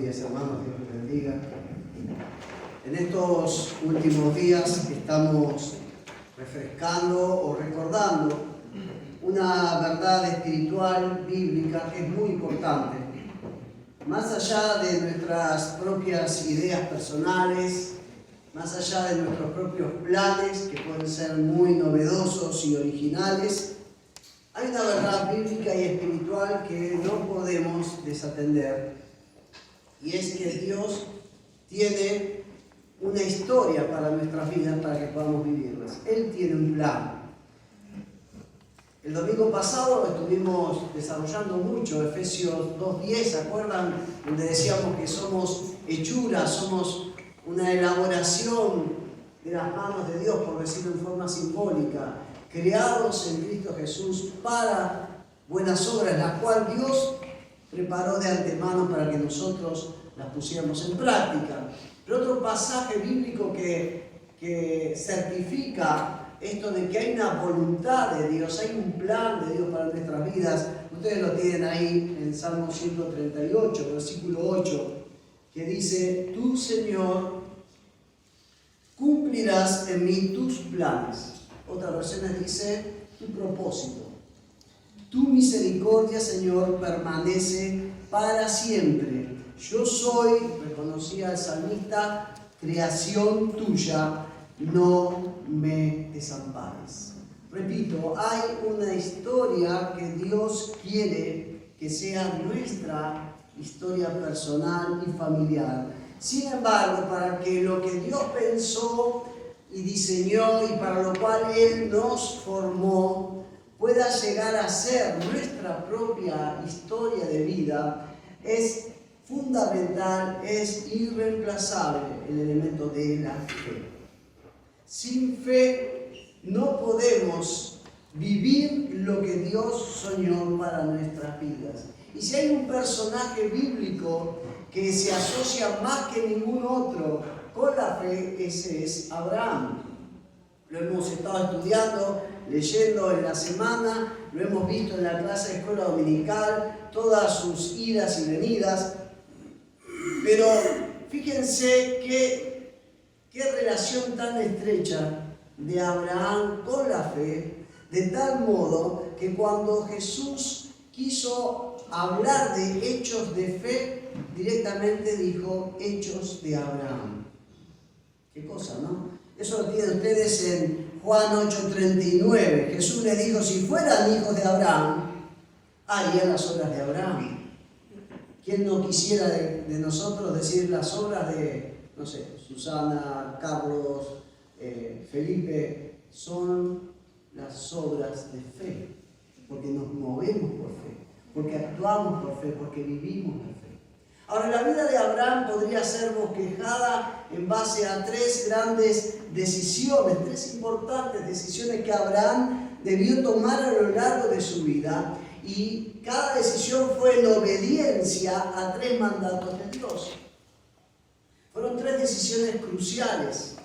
días, hermanos, Dios les bendiga. En estos últimos días estamos refrescando o recordando una verdad espiritual bíblica que es muy importante. Más allá de nuestras propias ideas personales, más allá de nuestros propios planes, que pueden ser muy novedosos y originales, hay una verdad bíblica y espiritual que no podemos desatender, y es que Dios tiene una historia para nuestras vidas para que podamos vivirlas. Él tiene un plan. El domingo pasado estuvimos desarrollando mucho Efesios 2:10, ¿se acuerdan? Donde decíamos que somos hechuras, somos una elaboración de las manos de Dios, por decirlo en forma simbólica, creados en Cristo Jesús para buenas obras, las cuales Dios preparó de antemano para que nosotros las pusiéramos en práctica. Pero otro pasaje bíblico que certifica esto de que hay una voluntad de Dios, hay un plan de Dios para nuestras vidas, ustedes lo tienen ahí en Salmo 138, versículo 8, que dice: Tú, Señor, cumplirás en mí tus planes. Otra versión dice: tu propósito. Tu misericordia, Señor, permanece para siempre. Yo soy, reconocía el salmista, creación tuya, no me desampares. Repito, hay una historia que Dios quiere que sea nuestra historia personal y familiar. Sin embargo, para que lo que Dios pensó y diseñó y para lo cual Él nos formó pueda llegar a ser nuestra propia historia de vida, es fundamental, es irreemplazable el elemento de la fe. Sin fe no podemos vivir lo que Dios soñó para nuestras vidas. Y si hay un personaje bíblico que se asocia más que ningún otro con la fe, ese es Abraham. Lo hemos estado estudiando, leyendo en la semana, lo hemos visto en la clase de escuela dominical, todas sus idas y venidas. Pero fíjense qué relación tan estrecha de Abraham con la fe, de tal modo que cuando Jesús quiso hablar de hechos de fe, directamente dijo hechos de Abraham. Qué cosa, ¿no? Eso lo tienen ustedes en Juan 8:39. Jesús le dijo: si fueran hijos de Abraham, harían las obras de Abraham. ¿Quién no quisiera de nosotros decir las obras de, no sé, Susana, Carlos, Felipe? Son las obras de fe, porque nos movemos por fe, porque actuamos por fe, porque vivimos por fe. Ahora, la vida de Abraham podría ser bosquejada en base a tres grandes decisiones, tres importantes decisiones que Abraham debió tomar a lo largo de su vida, y cada decisión fue en obediencia a tres mandatos de Dios. Fueron tres decisiones cruciales,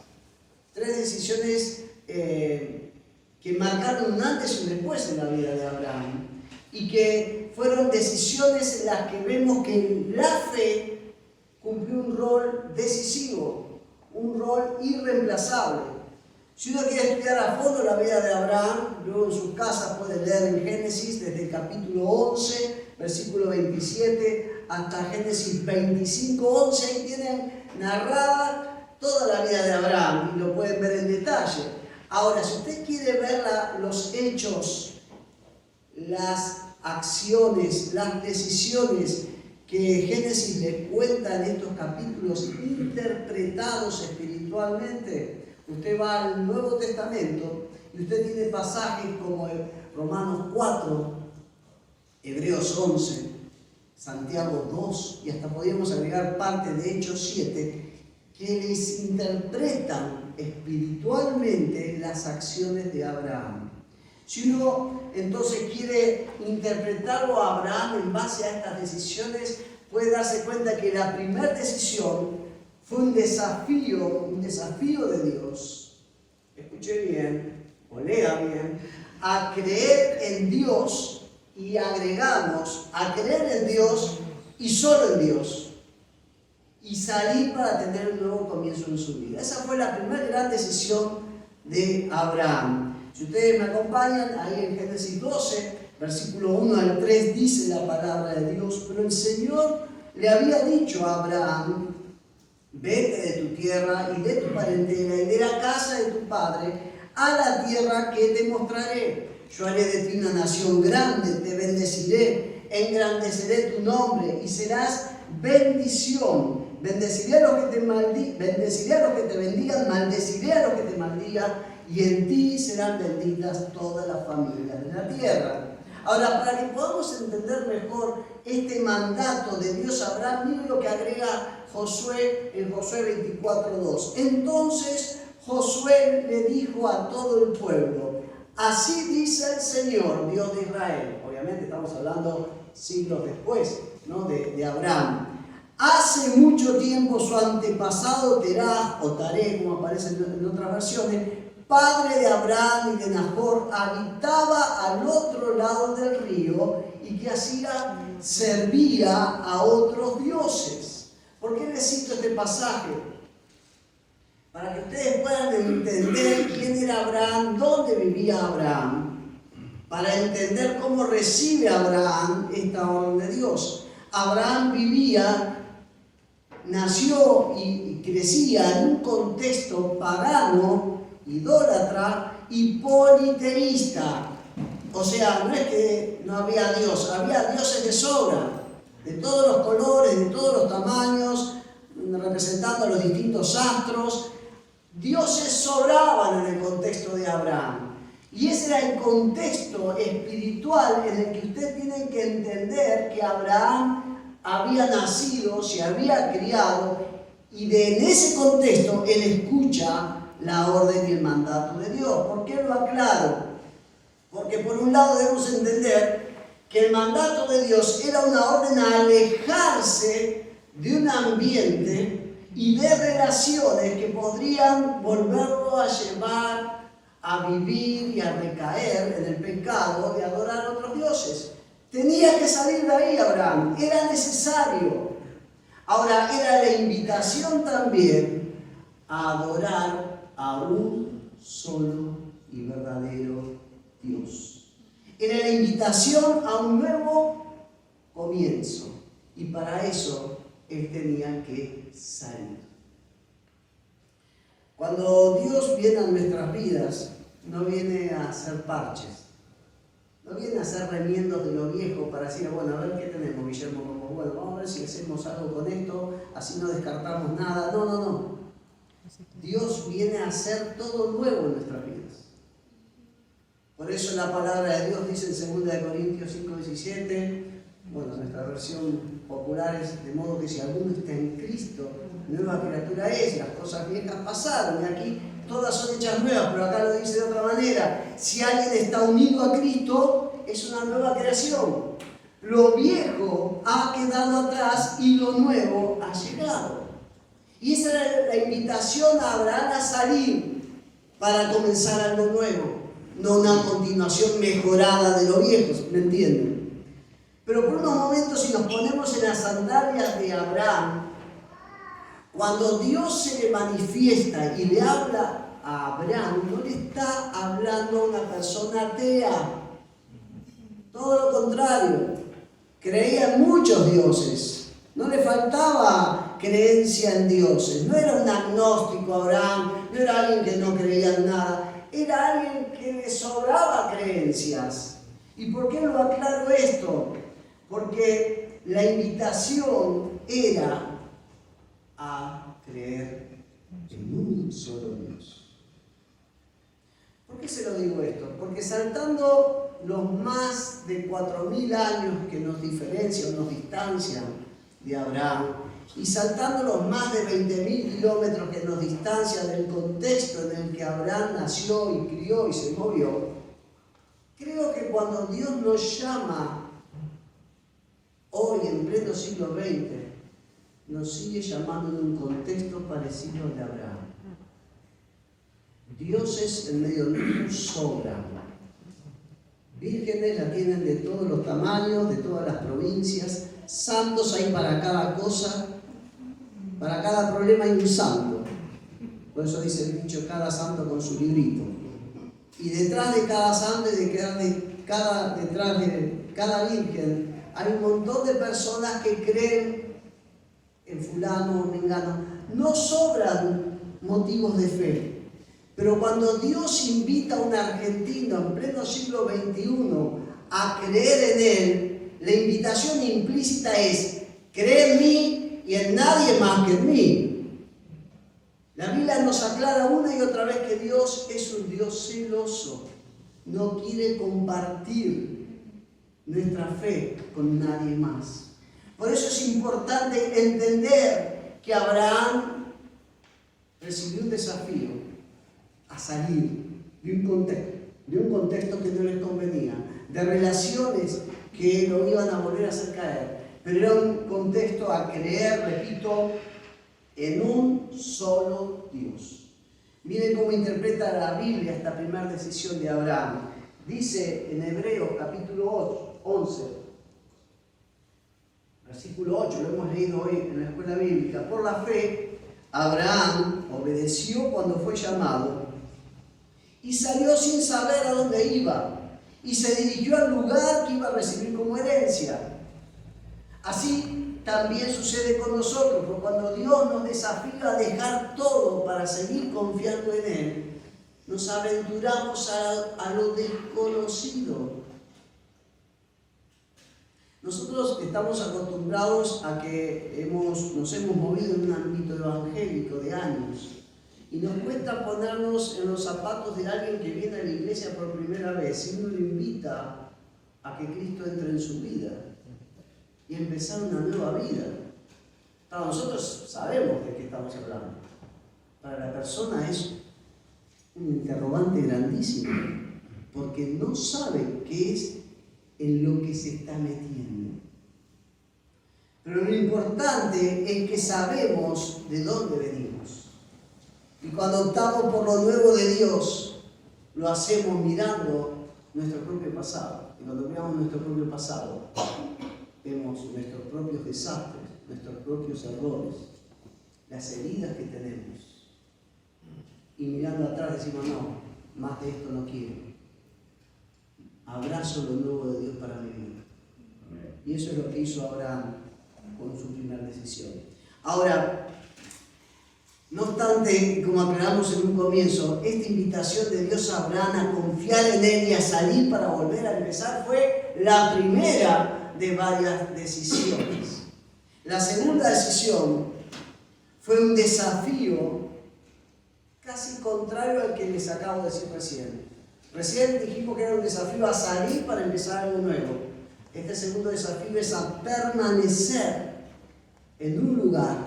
tres decisiones que marcaron un antes y un después en la vida de Abraham, y que fueron decisiones en las que vemos que la fe cumplió un rol decisivo, un rol irreemplazable. Si uno quiere estudiar a fondo la vida de Abraham, luego en sus casas puede leer en Génesis desde el capítulo 11, versículo 27, hasta Génesis 25, 11, ahí tienen narrada toda la vida de Abraham y lo pueden ver en detalle. Ahora, si usted quiere ver los hechos, las acciones, las decisiones que Génesis le cuenta en estos capítulos interpretados espiritualmente, usted va al Nuevo Testamento y usted tiene pasajes como Romanos 4, Hebreos 11, Santiago 2, y hasta podríamos agregar parte de Hechos 7, que les interpretan espiritualmente las acciones de Abraham. Si uno entonces quiere interpretarlo a Abraham en base a estas decisiones, puede darse cuenta que la primera decisión fue un desafío de Dios. Escuche bien, o lea bien, a creer en Dios, y agregamos a creer en Dios y solo en Dios. y salir para tener un nuevo comienzo en su vida. Esa fue la primera gran decisión de Abraham. Si ustedes me acompañan, ahí en Génesis 12, versículo 1 al 3, dice la palabra de Dios: pero el Señor le había dicho a Abraham: vete de tu tierra y de tu parentela y de la casa de tu padre a la tierra que te mostraré. Yo haré de ti una nación grande, te bendeciré, engrandeceré tu nombre y serás bendición. Bendeciré a los que te bendigan, maldeciré a los que te maldigan, y en ti serán benditas todas las familias de la tierra. Ahora, para que podamos entender mejor este mandato de Dios a Abraham, miren lo que agrega Josué en Josué 24:2. Entonces Josué le dijo a todo el pueblo: así dice el Señor, Dios de Israel. Obviamente estamos hablando siglos después, ¿no? de Abraham. Hace mucho tiempo su antepasado Terah, o Taré, como aparece en otras versiones, padre de Abraham y de Nahor, habitaba al otro lado del río y que hacía servía a otros dioses. ¿Por qué les cito este pasaje? Para que ustedes puedan entender quién era Abraham, dónde vivía Abraham, para entender cómo recibe Abraham esta orden de Dios. Abraham nació y crecía en un contexto pagano, idólatra y politeísta. O sea, no es que no había Dios, había dioses de sobra, de todos los colores, de todos los tamaños, representando a los distintos astros. Dioses sobraban en el contexto de Abraham. Y ese era el contexto espiritual en el que usted tiene que entender que Abraham había nacido, se había criado, y en ese contexto él escucha la orden y el mandato de Dios. ¿Por qué lo aclaro? Porque por un lado debemos entender que el mandato de Dios era una orden a alejarse de un ambiente y de relaciones que podrían volverlo a llevar a vivir y a recaer en el pecado de adorar a otros dioses. Tenía que salir de ahí Abraham, era necesario. Ahora, era la invitación también a adorar a un solo y verdadero Dios. Era la invitación a un nuevo comienzo, y para eso él tenía que salir. Cuando Dios viene a nuestras vidas, no viene a hacer parches, no viene a hacer remiendos de lo viejo para decir: bueno, a ver qué tenemos, Guillermo, como bueno, vamos a ver si hacemos algo con esto, así no descartamos nada. No. Dios viene a hacer todo nuevo en nuestras vidas. Por eso la palabra de Dios dice en 2 Corintios 5:17, bueno, nuestra versión popular es: de modo que si alguno está en Cristo, nueva criatura es, las cosas viejas pasaron, y aquí todas son hechas nuevas, pero acá lo dice de otra manera: si alguien está unido a Cristo, es una nueva creación. Lo viejo ha quedado atrás y lo nuevo ha llegado. Y esa era la invitación a Abraham a salir para comenzar algo nuevo, no una continuación mejorada de lo viejo, ¿me entienden? Pero por unos momentos, si nos ponemos en las sandalias de Abraham, cuando Dios se le manifiesta y le habla a Abraham, no le está hablando a una persona atea. Todo lo contrario, creía en muchos dioses, no le faltaba creencia en dioses, no era un agnóstico Abraham, no era alguien que no creía en nada, era alguien que le sobraba creencias. ¿Y por qué lo aclaro esto? Porque la invitación era a creer en un solo Dios. ¿Por qué se lo digo esto? Porque saltando los más de 4.000 años que nos diferencian, nos distancian de Abraham, y saltando los más de 20.000 kilómetros que nos distancian del contexto en el que Abraham nació y crió y se movió, creo que cuando Dios nos llama hoy en pleno siglo XX, nos sigue llamando en un contexto parecido al de Abraham. Dioses en medio nuestro sobran. Vírgenes la tienen de todos los tamaños, de todas las provincias, santos hay para cada cosa, Para cada problema hay un santo. Por eso dice el dicho, cada santo con su librito. Y detrás de cada santo y detrás de cada virgen hay un montón de personas que creen en fulano o mengano. No sobran motivos de fe. Pero cuando Dios invita a un argentino en pleno siglo XXI a creer en Él, la invitación implícita es: cree en mí y en nadie más que en mí. La Biblia nos aclara una y otra vez que Dios es un Dios celoso. No quiere compartir nuestra fe con nadie más. Por eso es importante entender que Abraham recibió un desafío a salir de un contexto que no les convenía, de relaciones que lo iban a volver a hacer caer, pero era un contexto a creer, repito, en un solo Dios. Miren cómo interpreta la Biblia esta primera decisión de Abraham. Dice en Hebreos capítulo 11, versículo 8, lo hemos leído hoy en la escuela bíblica: por la fe, Abraham obedeció cuando fue llamado y salió sin saber a dónde iba y se dirigió al lugar que iba a recibir como herencia. Así también sucede con nosotros, porque cuando Dios nos desafía a dejar todo para seguir confiando en Él, nos aventuramos a lo desconocido. Nosotros estamos acostumbrados a que nos hemos movido en un ámbito evangélico de años y nos cuesta ponernos en los zapatos de alguien que viene a la iglesia por primera vez y uno lo invita a que Cristo entre en su vida y empezar una nueva vida. Para nosotros sabemos de qué estamos hablando. Para la persona es un interrogante grandísimo porque no sabe qué es en lo que se está metiendo. Pero lo importante es que sabemos de dónde venimos. Y cuando optamos por lo nuevo de Dios, lo hacemos mirando nuestro propio pasado. Y cuando miramos nuestro propio pasado, vemos nuestros propios desastres, nuestros propios errores, las heridas que tenemos. Y mirando atrás decimos: no, más de esto no quiero. Abrazo lo nuevo de Dios para mi vida. Y eso es lo que hizo Abraham con su primera decisión. Ahora, no obstante, como aclaramos en un comienzo, esta invitación de Dios a Abraham a confiar en Él y a salir para volver a empezar fue la primera de varias decisiones. La segunda decisión fue un desafío casi contrario al que les acabo de decir recién. Recién dijimos que era un desafío a salir para empezar algo nuevo. Este segundo desafío es a permanecer en un lugar,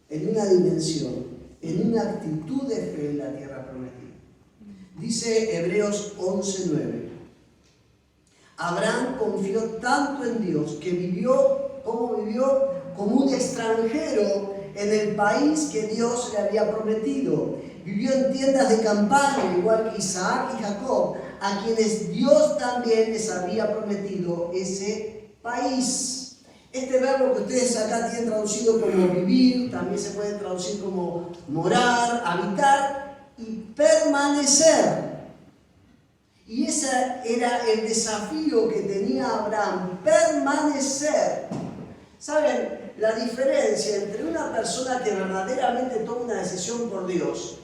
en una dimensión, en una actitud de fe en la tierra prometida. Dice Hebreos 11:9. Abraham confió tanto en Dios que vivió como un extranjero en el país que Dios le había prometido. Vivió en tiendas de campaña, igual que Isaac y Jacob, a quienes Dios también les había prometido ese país. Este verbo que ustedes acá tienen traducido como vivir, también se puede traducir como morar, habitar y permanecer. Y ese era el desafío que tenía Abraham, permanecer. ¿Saben? La diferencia entre una persona que verdaderamente toma una decisión por Dios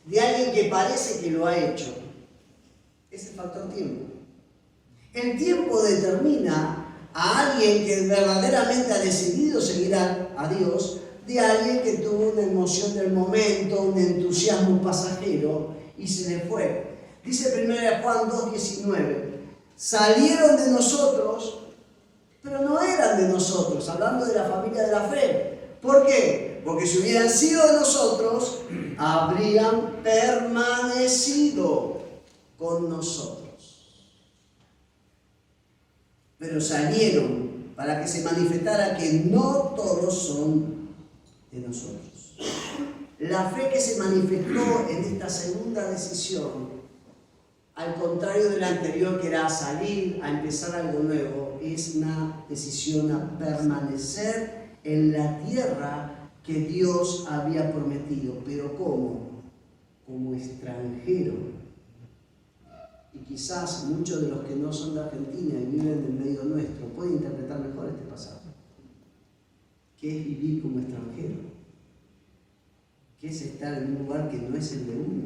de alguien que parece que lo ha hecho es el factor tiempo. El tiempo determina a alguien que verdaderamente ha decidido seguir a Dios de alguien que tuvo una emoción del momento, un entusiasmo pasajero y se le fue. Dice 1 Juan 2:19, salieron de nosotros, pero no eran de nosotros, hablando de la familia de la fe. ¿Por qué? Porque si hubieran sido de nosotros, habrían permanecido con nosotros. Pero salieron para que se manifestara que no todos son de nosotros. La fe que se manifestó en esta segunda decisión, al contrario de la anterior, que era salir a empezar algo nuevo, es una decisión a permanecer en la tierra que Dios había prometido. ¿Pero cómo? Como extranjero. Y quizás muchos de los que no son de Argentina y viven en medio nuestro pueden interpretar mejor este pasaje. ¿Qué es vivir como extranjero? ¿Qué es estar en un lugar que no es el de uno?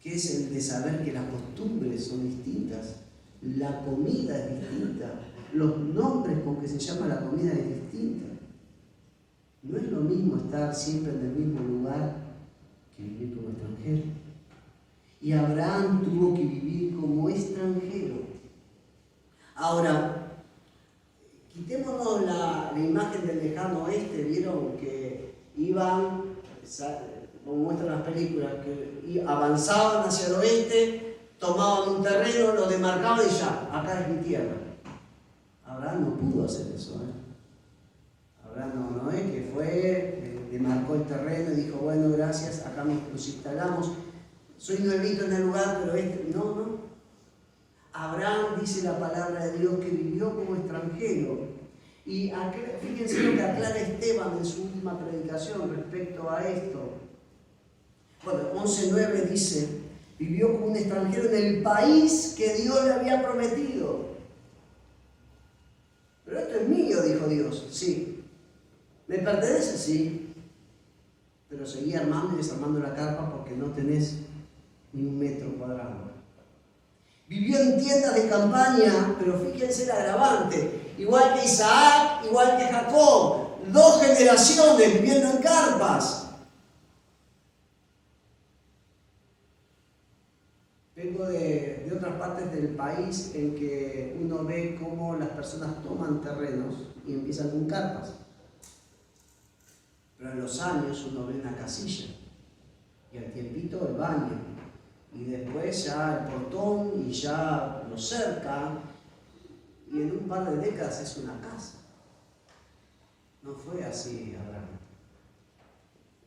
¿Qué es el de saber que las costumbres son distintas? La comida es distinta. Los nombres con que se llama la comida es distinta. No es lo mismo estar siempre en el mismo lugar que vivir como extranjero. Y Abraham tuvo que vivir como extranjero. Ahora, quitémonos la imagen del lejano oeste. Vieron que iban, como muestran las películas, que avanzaban hacia el oeste, tomaban un terreno, lo demarcaban y ya, acá es mi tierra. Abraham no pudo hacer eso. Abraham no es que fue, demarcó el terreno y dijo, bueno, gracias, acá nos instalamos. Soy nuevito en el lugar, pero no. Abraham, dice la palabra de Dios, que vivió como extranjero. Y fíjense lo que aclara Esteban en su última predicación respecto a esto. Bueno, 11:9 dice, vivió como un extranjero en el país que Dios le había prometido. Pero esto es mío, dijo Dios. Sí. ¿Me pertenece? Sí. Pero seguí armando y desarmando la carpa porque no tenés ni un metro cuadrado. Vivió en tiendas de campaña, pero fíjense el agravante. Igual que Isaac, igual que Jacob. 2 generaciones viviendo en carpas. Vengo de otras partes del país en que uno ve cómo las personas toman terrenos y empiezan con carpas. Pero en los años uno ve una casilla y al tiempito el baño. Y después ya el portón y ya lo cerca. Y en un par de décadas es una casa. No fue así, Abraham.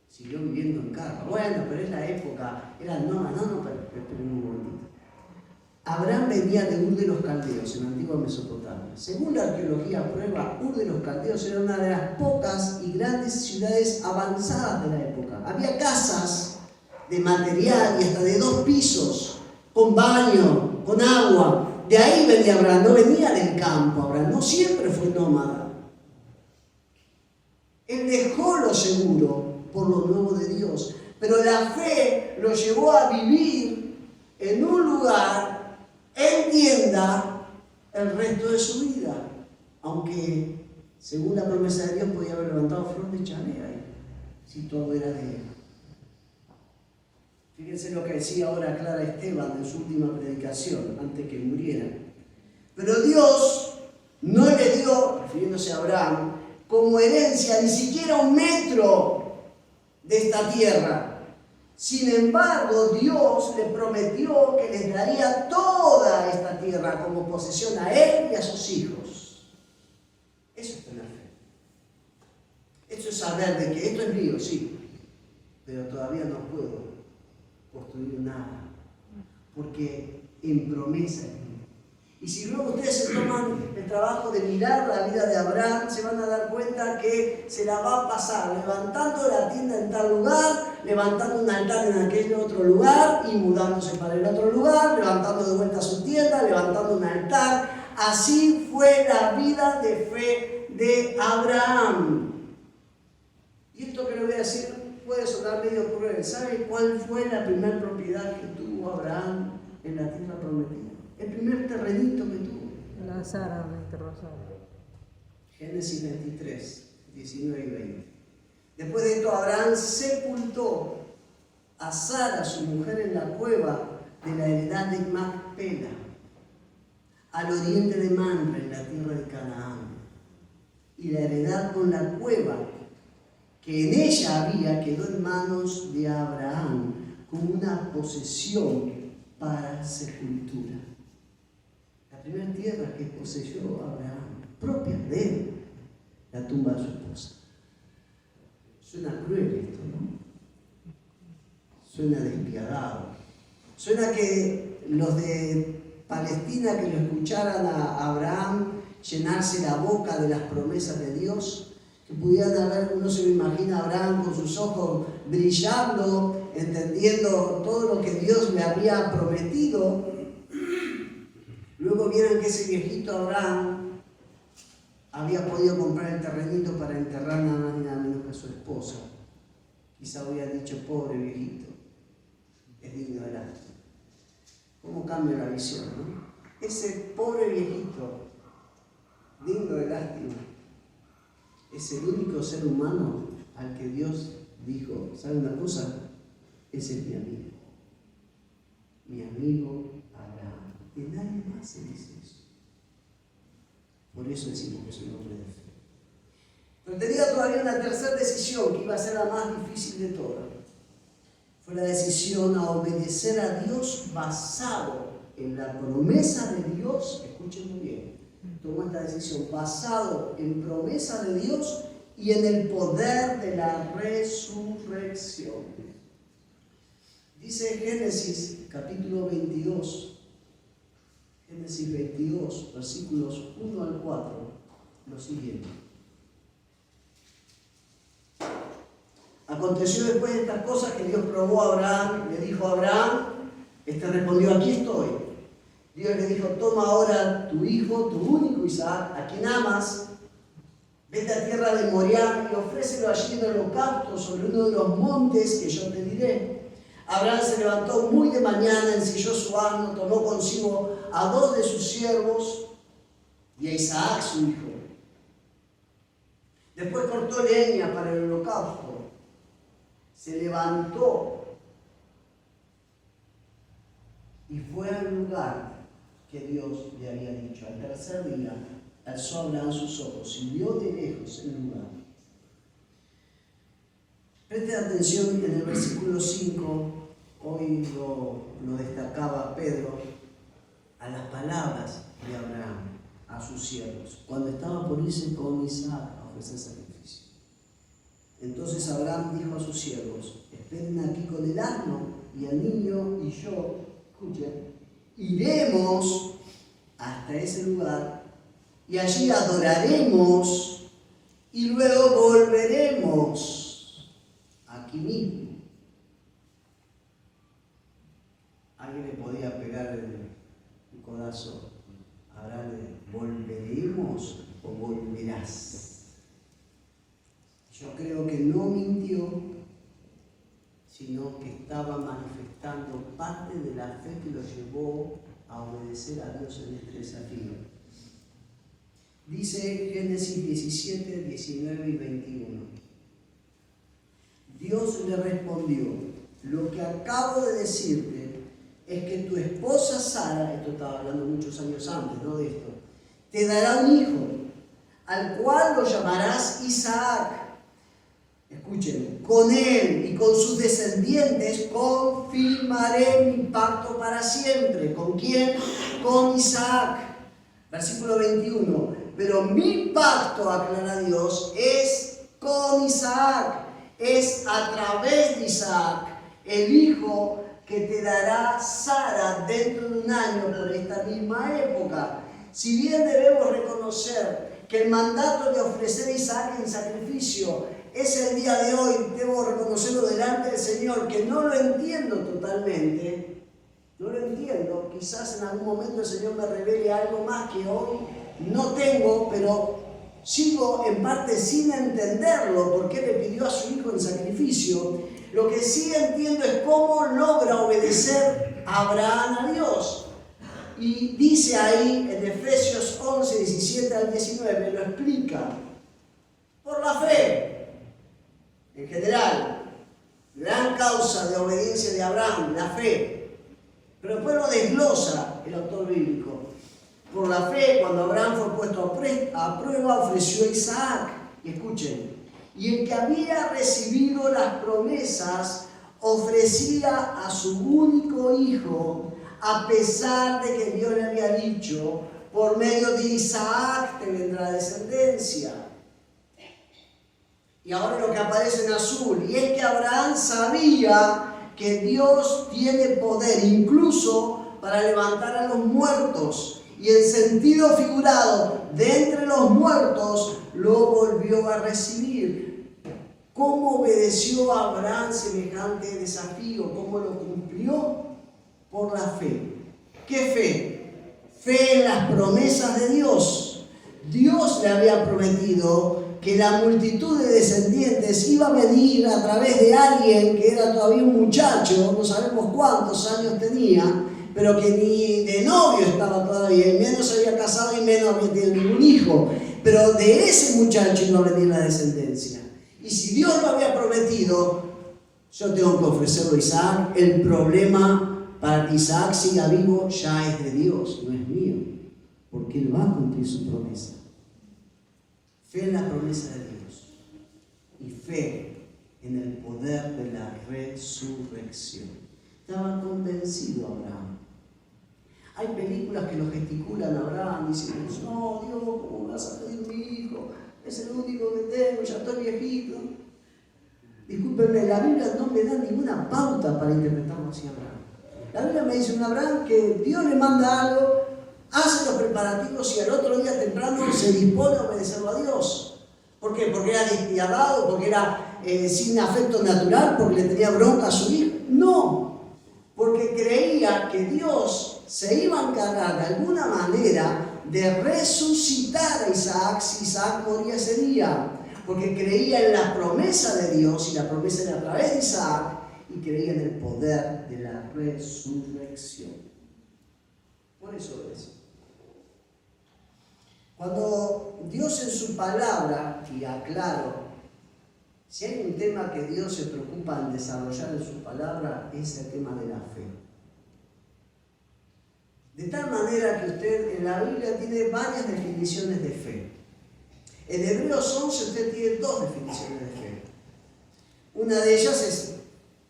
Siguió viviendo en carpa. Bueno, pero es la época, era nómada. No, pero un momentito. Abraham venía de Ur de los Caldeos, en la antigua Mesopotamia. Según la arqueología prueba, Ur de los Caldeos era una de las pocas y grandes ciudades avanzadas de la época. Había casas de material y hasta de 2 pisos, con baño, con agua. De ahí venía Abraham, no venía del campo. Abraham no siempre fue nómada. Él dejó lo seguro por lo nuevo de Dios, pero la fe lo llevó a vivir en un lugar, en tienda, el resto de su vida. Aunque, según la promesa de Dios, podía haber levantado flor de chanea ahí, si todo era de él. Fíjense lo que decía ahora Clara Esteban en su última predicación, antes que muriera. Pero Dios no le dio, refiriéndose a Abraham, como herencia ni siquiera 1 metro de esta tierra. Sin embargo, Dios le prometió que les daría toda esta tierra como posesión a él y a sus hijos. Eso es tener fe. Eso es saber de que esto es mío, sí, pero todavía no puedo construir nada, porque en promesa es mío. Y si luego ustedes se toman el trabajo de mirar la vida de Abraham, se van a dar cuenta que se la va a pasar levantando la tienda en tal lugar, levantando un altar en aquel otro lugar y mudándose para el otro lugar, levantando de vuelta su tienda, levantando un altar. Así fue la vida de fe de Abraham. Y esto que le voy a decir puede sonar medio cruel. ¿Sabe cuál fue la primera propiedad que tuvo Abraham en la tierra prometida? El primer terrenito que tuvo. La Sara de Rosario. Génesis 23, 19 y 20. Después de esto, Abraham sepultó a Sara, su mujer, en la cueva de la heredad de Macpela, al oriente de Mamre, en la tierra de Canaán. Y la heredad con la cueva que en ella había quedó en manos de Abraham como una posesión para sepultura. La primera tierra que poseyó Abraham, propia de él, la tumba de su esposa. Suena cruel esto, ¿no? Suena despiadado. Suena que los de Palestina que lo escucharan a Abraham llenarse la boca de las promesas de Dios, que pudieran haber, uno se lo imagina a Abraham con sus ojos brillando, entendiendo todo lo que Dios le había prometido. Luego vieron que ese viejito Abraham había podido comprar el terrenito para enterrar nada más ni nada menos que a su esposa. Quizá hubiera dicho, pobre viejito, es digno de lástima. ¿Cómo cambia la visión, no? Ese pobre viejito, digno de lástima, es el único ser humano al que Dios dijo, ¿sabe una cosa? Ese es mi amigo. Mi amigo Abraham. Y nadie más se dice eso. Por eso decimos que es un hombre de fe. Pero tenía todavía una tercera decisión que iba a ser la más difícil de todas. Fue la decisión a obedecer a Dios basado en la promesa de Dios. Escuchen muy bien. Tomó esta decisión basado en promesa de Dios y en el poder de la resurrección. Dice Génesis capítulo 22, Génesis 22, versículos 1 al 4, lo siguiente. Aconteció después de estas cosas que Dios probó a Abraham, le dijo a Abraham, respondió, aquí estoy. Dios le dijo, toma ahora tu hijo, tu único Isaac, a quien amas, vete a tierra de Moriah y ofrécelo allí en holocausto sobre uno de los montes que yo te diré. Abraham se levantó muy de mañana, ensilló su asno, tomó consigo a 2 de sus siervos y a Isaac su hijo. Después cortó leña para el holocausto. Se levantó y fue al lugar que Dios le había dicho. Al tercer día alzó Abraham sus ojos y vio de lejos el lugar. Presten atención en el versículo 5, hoy lo destacaba Pedro, a las palabras de Abraham a sus siervos, cuando estaba por irse con Isaac a ofrecer sacrificio. Entonces Abraham dijo a sus siervos, esperen aquí con el asno y el niño y yo, escuchen, iremos hasta ese lugar y allí adoraremos y luego volveremos aquí mismo. Alguien le podía pegar un codazo a Abraham, ¿volveremos o volverás? Yo creo que no mintió, sino que estaba manifestando parte de la fe que lo llevó a obedecer a Dios en este desafío. Dice Génesis 17, 19 y 21. Dios le respondió, lo que acabo de decirte es que tu esposa Sara, esto estaba hablando muchos años antes, ¿no? De esto, te dará un hijo, al cual lo llamarás Isaac. Escuchen, con él y con sus descendientes confirmaré mi pacto para siempre. ¿Con quién? Con Isaac. Versículo 21. Pero mi pacto, aclara Dios, es con Isaac. Es a través de Isaac, el hijo que te dará Sara dentro de un año por esta misma época. Si bien debemos reconocer que el mandato de ofrecer a Isaac en sacrificio es el día de hoy, debo reconocerlo delante del Señor, que no lo entiendo totalmente, no lo entiendo, quizás en algún momento el Señor me revele algo más que hoy no tengo, pero sigo en parte sin entenderlo, porque le pidió a su hijo en sacrificio. Lo que sí entiendo es cómo logra obedecer a Abraham a Dios. Y dice ahí en Efesios 11, 17 al 19, lo explica, por la fe. En general, gran causa de obediencia de Abraham, la fe. Pero después lo desglosa el autor bíblico. Por la fe, cuando Abraham fue puesto a prueba, ofreció a Isaac. Y escuchen, y el que había recibido las promesas ofrecía a su único hijo, a pesar de que Dios le había dicho, por medio de Isaac te vendrá descendencia. Y ahora lo que aparece en azul, y es que Abraham sabía que Dios tiene poder incluso para levantar a los muertos, y en sentido figurado, de entre los muertos, lo volvió a recibir. ¿Cómo obedeció a Abraham semejante desafío? ¿Cómo lo cumplió? Por la fe. ¿Qué fe? Fe en las promesas de Dios. Dios le había prometido que la multitud de descendientes iba a venir a través de alguien que era todavía un muchacho, no sabemos cuántos años tenía, pero que ni de novio estaba todavía, y menos se había casado y menos había tenido ningún hijo. Pero de ese muchacho iba a venir la descendencia. Y si Dios lo había prometido, yo tengo que ofrecerlo a Isaac. El problema para que Isaac siga vivo ya es de Dios, no es mío, porque Él va a cumplir su promesa. Fe en la promesa de Dios y fe en el poder de la resurrección. Estaba convencido Abraham. Hay películas que lo gesticulan a Abraham diciendo: no, Dios, ¿cómo me vas a pedir mi hijo? Es el único que tengo, ya estoy viejito. Discúlpenme, la Biblia no me da ninguna pauta para interpretarlo así a Abraham. La Biblia me dice un Abraham que Dios le manda algo, hace los preparativos y al otro día temprano se dispone a obedecerlo a Dios. ¿Por qué? Porque era despiadado, porque era sin afecto natural, porque le tenía bronca a su hijo. No, porque creía que Dios se iba a encargar de alguna manera de resucitar a Isaac si Isaac moría ese día. Porque creía en la promesa de Dios, y la promesa era a través de Isaac, y creía en el poder de la resurrección. Por eso es. Cuando Dios en su palabra, y aclaro, si hay un tema que Dios se preocupa en desarrollar en su palabra, es el tema de la fe. De tal manera que usted en la Biblia tiene varias definiciones de fe. En Hebreos 11 usted tiene dos definiciones de fe. Una de ellas es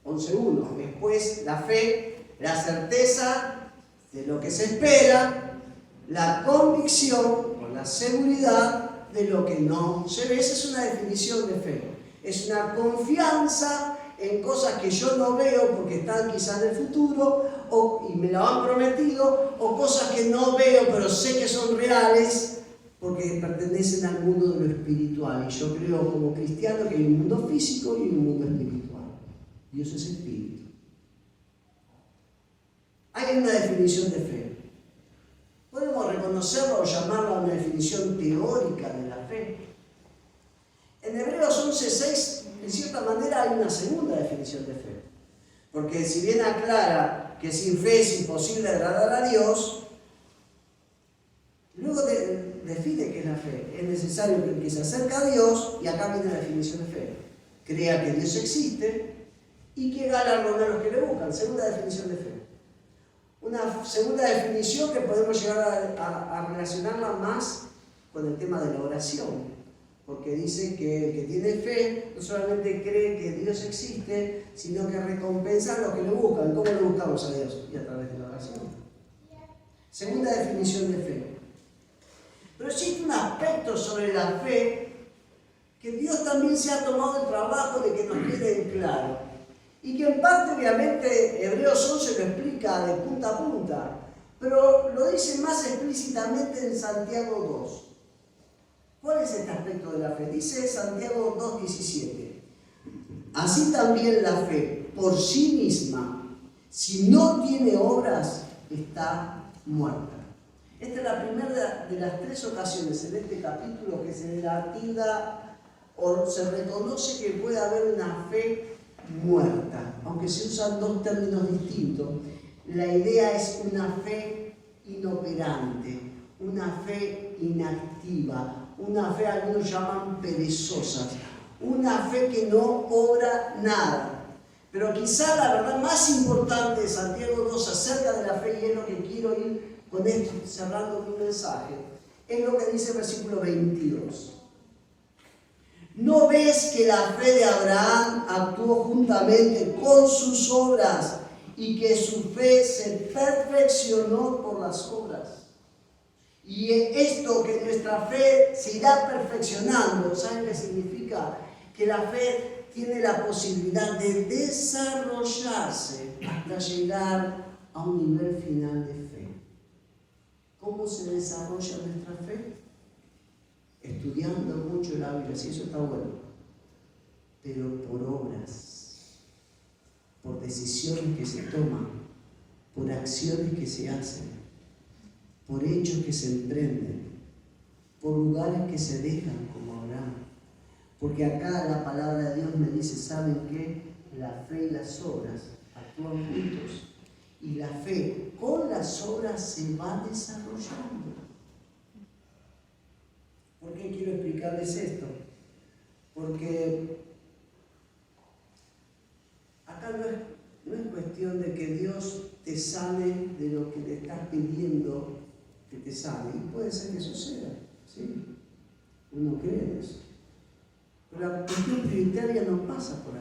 11.1. Después, la fe, la certeza de lo que se espera, la convicción o la seguridad de lo que no se ve. Esa es una definición de fe. Es una confianza en cosas que yo no veo porque están quizás en el futuro y me lo han prometido, o cosas que no veo pero sé que son reales porque pertenecen al mundo de lo espiritual. Y yo creo como cristiano que hay un mundo físico y un mundo espiritual. Dios es espíritu. Hay una definición de fe. Podemos reconocerla o llamarla una definición teórica de la fe. En Hebreos 11.6, en cierta manera, hay una segunda definición de fe. Porque si bien aclara que sin fe es imposible agradar a Dios, luego define qué es la fe. Es necesario que el que se acerca a Dios, y acá viene la definición de fe, crea que Dios existe y que galardona a los que le buscan. Segunda definición de fe. Una segunda definición que podemos llegar a relacionarla más con el tema de la oración. Porque dice que el que tiene fe no solamente cree que Dios existe, sino que recompensa a los que lo buscan. ¿Cómo lo buscamos a Dios? Y a través de la oración. Segunda definición de fe. Pero existe un aspecto sobre la fe que Dios también se ha tomado el trabajo de que nos quede en claro. Y que en parte, obviamente, Hebreos 11 lo explica de punta a punta, pero lo dice más explícitamente en Santiago 2. ¿Cuál es este aspecto de la fe? Dice Santiago 2.17. Así también la fe, por sí misma, si no tiene obras, está muerta. Esta es la primera de las tres ocasiones en este capítulo que se la tilda o se reconoce que puede haber una fe muerta. Aunque se usan dos términos distintos, la idea es una fe inoperante, una fe inactiva, una fe algunos llaman perezosa, una fe que no obra nada. Pero quizá la verdad más importante de Santiago 2 acerca de la fe, y es lo que quiero ir con esto cerrando mi mensaje, es lo que dice el versículo 22. ¿No ves que la fe de Abraham actuó juntamente con sus obras y que su fe se perfeccionó por las obras? Y esto, que nuestra fe se irá perfeccionando, ¿saben qué significa? Que la fe tiene la posibilidad de desarrollarse hasta llegar a un nivel final de fe. ¿Cómo se desarrolla nuestra fe? Estudiando mucho la Biblia, sí, eso está bueno, pero por obras, por decisiones que se toman, por acciones que se hacen, por hechos que se emprenden, por lugares que se dejan como Abraham. Porque acá la palabra de Dios me dice, ¿saben qué? La fe y las obras actúan juntos. Y la fe con las obras se va desarrollando. ¿Por qué quiero explicarles esto? Porque acá no es cuestión de que Dios te sane de lo que le estás pidiendo que te sane. Y puede ser que suceda, ¿sí? Uno cree en eso. Pero la cuestión prioritaria no pasa por ahí.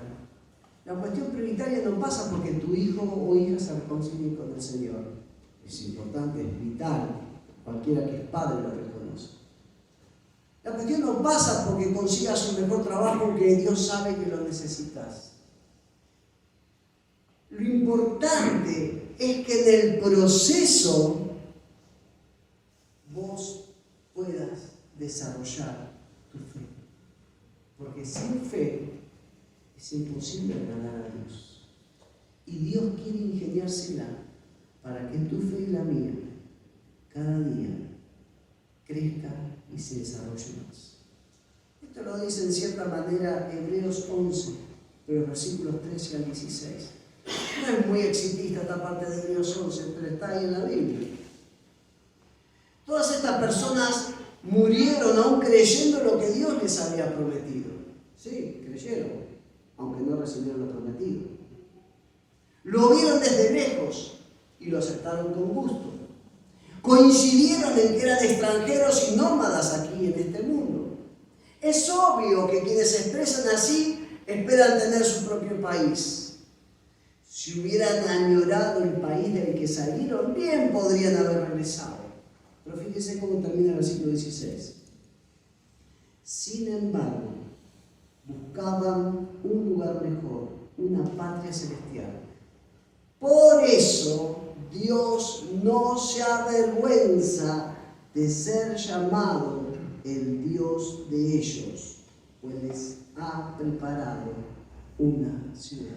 La cuestión prioritaria no pasa porque tu hijo o hija se reconcilie con el Señor. Es importante, es vital. Cualquiera que es padre lo reconoce. La cuestión no pasa porque consigas un mejor trabajo que Dios sabe que lo necesitas. Lo importante es que en el proceso vos puedas desarrollar tu fe. Porque sin fe es imposible agradar a Dios. Y Dios quiere ingeniársela para que tu fe y la mía cada día crezca y se desarrolle más. Esto lo dice en cierta manera Hebreos 11, pero los versículos 13 al 16. No es muy exitista esta parte de Hebreos 11, pero está ahí en la Biblia. Todas estas personas murieron aún creyendo lo que Dios les había prometido. Sí, creyeron, aunque no recibieron lo prometido. Lo vieron desde lejos y lo aceptaron con gusto. Coincidieron en que eran extranjeros y nómadas aquí en este mundo. Es obvio que quienes se expresan así esperan tener su propio país. Si hubieran añorado el país del que salieron, bien podrían haber regresado. Pero fíjense cómo termina el versículo 16. Sin embargo, buscaban un lugar mejor, una patria celestial. Por eso Dios no se avergüenza de ser llamado el Dios de ellos, pues les ha preparado una ciudad.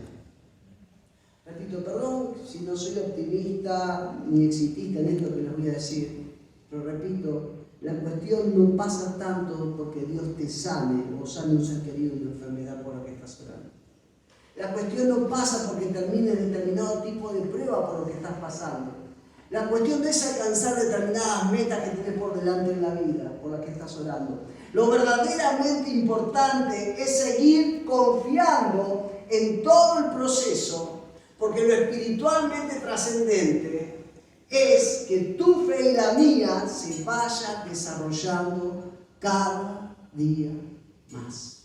Repito, perdón si no soy optimista ni exitista en esto que les voy a decir, pero repito, la cuestión no pasa tanto porque Dios te sane o sane un ser querido de una enfermedad por la que estás orando. La cuestión no pasa porque termines determinado tipo de prueba por lo que estás pasando. La cuestión no es alcanzar determinadas metas que tienes por delante en la vida, por las que estás orando. Lo verdaderamente importante es seguir confiando en todo el proceso, porque lo espiritualmente trascendente es que tu fe y la mía se vaya desarrollando cada día más.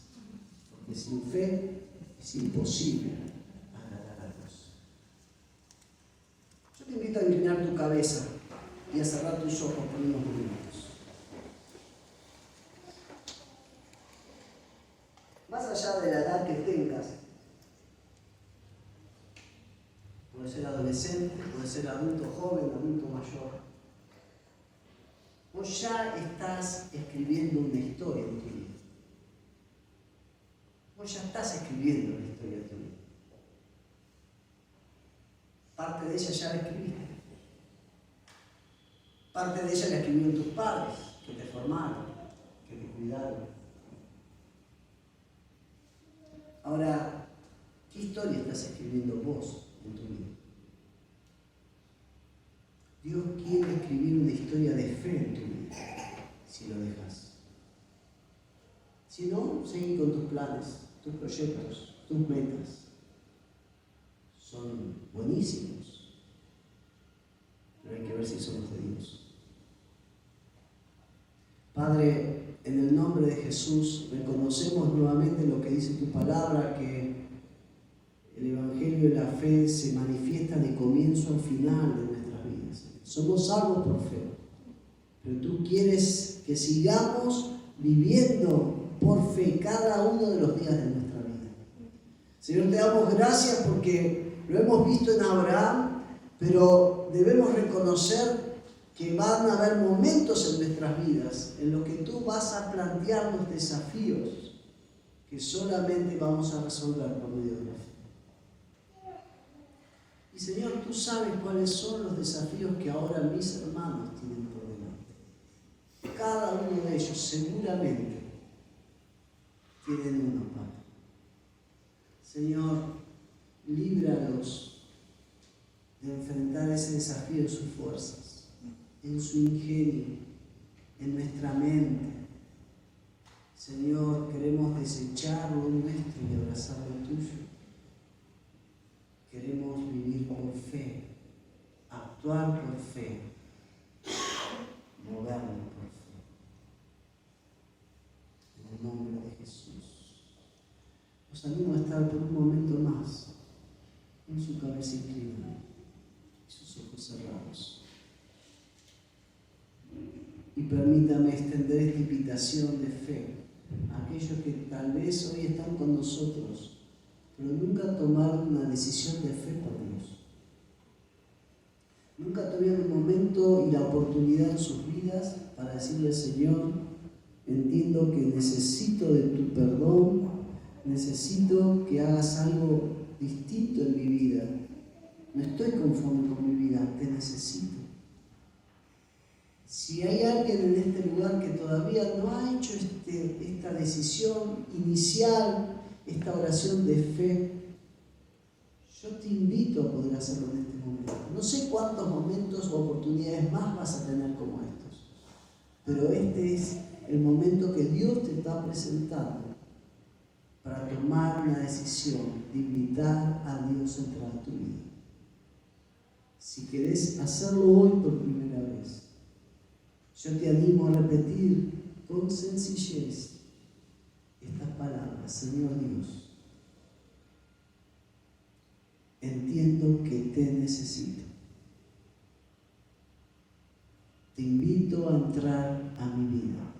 Porque sin fe es imposible agradar a Dios. Yo te invito a inclinar tu cabeza y a cerrar tus ojos por unos momentos. Más allá de la edad que tengas, puede ser adolescente, puede ser adulto joven, adulto mayor, vos ya estás escribiendo una historia en tu vida. Vos ya estás escribiendo la historia de tu vida. Parte de ella ya la escribiste. Parte de ella la escribieron tus padres, que te formaron, que te cuidaron. Ahora, ¿qué historia estás escribiendo vos en tu vida? Dios quiere escribir una historia de fe en tu vida, si lo dejas. Si no, seguí con tus planes, tus proyectos, tus metas. Son buenísimos, pero hay que ver si somos de Dios. Padre, en el nombre de Jesús, reconocemos nuevamente lo que dice tu palabra, que el Evangelio y la fe se manifiestan de comienzo al final de nuestras vidas. Somos salvos por fe, pero tú quieres que sigamos viviendo por fe cada uno de los días de nuestra vida. Señor, te damos gracias porque lo hemos visto en Abraham, pero debemos reconocer que van a haber momentos en nuestras vidas en los que tú vas a plantear los desafíos que solamente vamos a resolver por medio de la fe. Y Señor, tú sabes cuáles son los desafíos que ahora mis hermanos tienen por delante. Cada uno de ellos seguramente tienen uno, Padre. Señor, líbralos de enfrentar ese desafío en sus fuerzas, en su ingenio, en nuestra mente. Señor, queremos desechar lo nuestro y abrazar lo tuyo. Queremos vivir por fe, actuar por fe, movernos por fe. En el nombre de Jesús. Los animo a estar por un momento más en su cabeza inclinada y sus ojos cerrados. Y permítame extender esta invitación de fe a aquellos que tal vez hoy están con nosotros, pero nunca tomaron una decisión de fe por Dios. Nunca tuvieron un momento y la oportunidad en sus vidas para decirle: Señor, entiendo que necesito de tu perdón, necesito que hagas algo distinto en mi vida. No estoy conforme con mi vida, te necesito. Si hay alguien en este lugar que todavía no ha hecho esta decisión inicial, esta oración de fe, yo te invito a poder hacerlo en este momento. No sé cuántos momentos o oportunidades más vas a tener como estos, pero este es el momento que Dios te está presentando para tomar una decisión de invitar a Dios a entrar a tu vida. Si querés hacerlo hoy por primera vez, yo te animo a repetir con sencillez estas palabras: Señor Dios, entiendo que te necesito. Te invito a entrar a mi vida.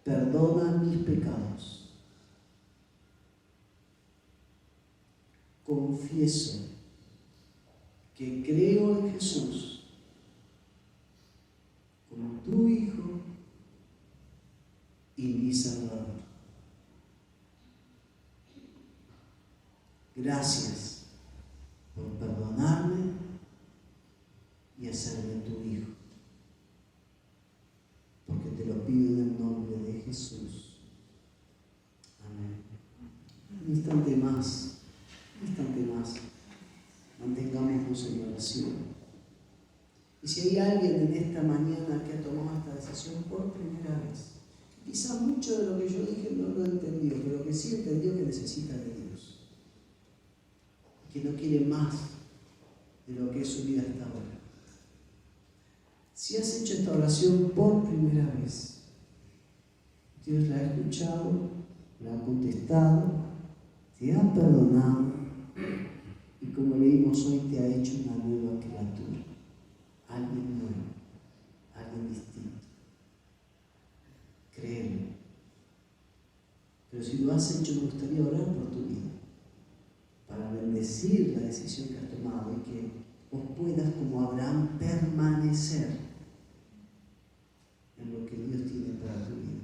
Perdona mis pecados. Confieso que creo en Jesús como tu Hijo y mi Salvador. Gracias por perdonarme y hacerme tu Hijo, porque te lo pido en el nombre de Jesús. Amén. Un instante más, mantengámonos en oración. Y si hay alguien en esta mañana que ha tomado esta decisión por primera vez, quizá mucho de lo que yo dije no lo entendió, pero que sí entendió que necesita de Dios, que no quiere más de lo que es su vida hasta ahora. Si has hecho esta oración por primera vez, Dios la ha escuchado, la ha contestado, te ha perdonado y, como leímos hoy, te ha hecho una nueva criatura, alguien nuevo, alguien distinto. Créelo. Pero si lo has hecho, me gustaría orar por tu vida, para bendecir la decisión que has tomado y que vos puedas, como Abraham, permanecer en lo que Dios tiene para tu vida.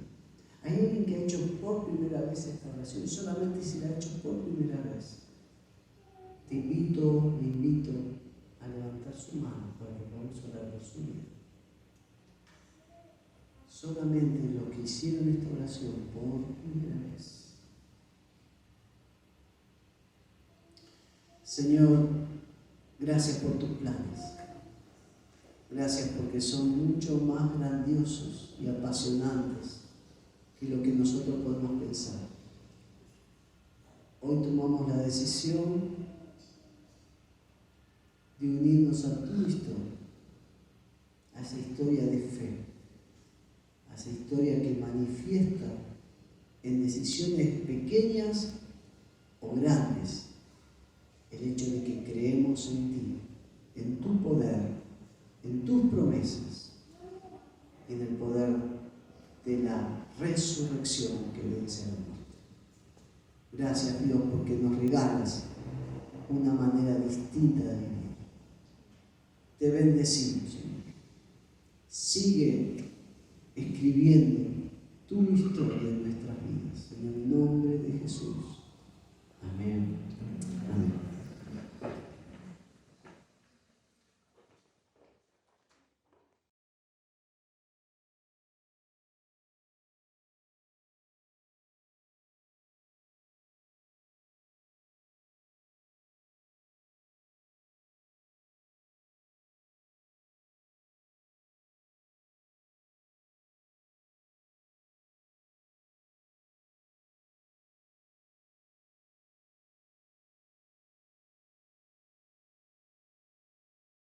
Hay alguien que ha hecho por primera vez esta oración, y solamente si la ha hecho por primera vez, te invito, me invito a levantar su mano para que podamos orar por su vida. Solamente los que hicieron esta oración por primera vez. Señor, gracias por tus planes. Gracias porque son mucho más grandiosos y apasionantes que lo que nosotros podemos pensar. Hoy tomamos la decisión de unirnos a tu historia, a esa historia de fe, a esa historia que manifiesta en decisiones pequeñas o grandes el hecho de que creemos en ti, en tu poder, en tus promesas y en el poder de la resurrección que vence a la muerte. Gracias, Dios, porque nos regalas una manera distinta de vivir. Te bendecimos, Señor. Sigue escribiendo tu historia en nuestras vidas. En el nombre de Jesús.